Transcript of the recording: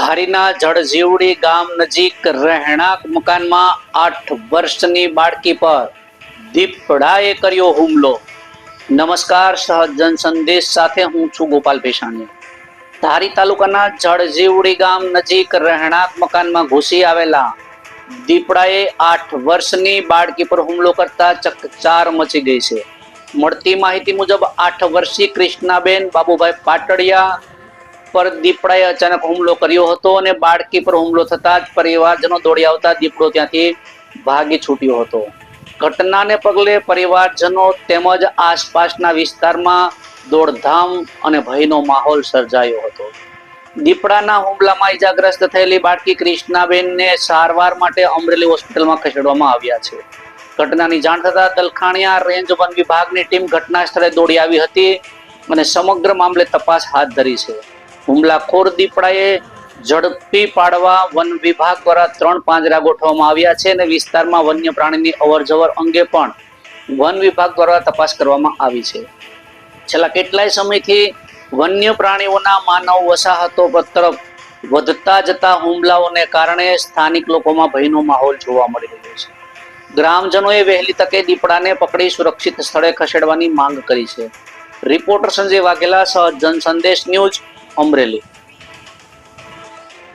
ધારીના જળજીવડી ગામ નજીક રહેણાંક મકાનમાં 8 વર્ષની બાળકી પર દીપડાએ કર્યો હુમલો। નમસ્કાર, સહજ જન સંદેશ સાથે હું છું ગોપાલ ભેસાણીયા। ધારી તાલુકાના જળજીવડી ગામ નજીક રહેણાંક મકાનમાં ઘૂસી આવેલા દીપડાએ 8 વર્ષની બાળકી પર હુમલો કરતા ચકચાર મચી ગઈ છે। મળતી માહિતી મુજબ 8 વર્ષીય કૃષ્ણાબેન બાબુભાઈ પાટડિયા પર દીપડાએ અચાનક હુમલો કર્યો હતો અને બાળકી પર હુમલો થતા જ પરિવારજનો દોડી આવતા દીપડો ત્યાંથી ભાગી છૂટ્યો હતો। ઘટનાને પગલે પરિવારજનો તેમજ આસપાસના વિસ્તારમાં દોડધામ અને ભયનો માહોલ સર્જાયો હતો। દીપડાના હુમલામાં ઈજાગ્રસ્ત થયેલી બાળકી કૃષ્ણાબેનને સારવાર માટે અમરેલી હોસ્પિટલમાં ખસેડવામાં આવ્યા છે। ઘટનાની જાણ થતાં દલખાણિયા રેન્જ વન વિભાગની ટીમ ઘટના સ્થળે દોડી આવી હતી અને સમગ્ર મામલે તપાસ હાથ ધરી છે। હુમલાખોર દીપડાએ ઝડપી પાડવા વન વિભાગ દ્વારા 3 પાંજરા ગોઠવવામાં આવ્યા છે અને વિસ્તારમાં વન્ય પ્રાણીની અવરજવર અંગે પણ વન વિભાગ દ્વારા તપાસ કરવામાં આવી છે। છેલ્લા કેટલાય સમયથી વન્ય પ્રાણીઓના માનવ વસાહતો તરફ વધતા જતા હુમલાઓને કારણે સ્થાનિક લોકોમાં ભયનો માહોલ જોવા મળી રહ્યો છે। ગ્રામજનોએ વહેલી તકે દીપડાને પકડી સુરક્ષિત સ્થળે ખસેડવાની માંગ કરી છે। રિપોર્ટર સંજય વાઘેલા, સહજ જન સંદેશ ન્યૂઝ, અમરેલી।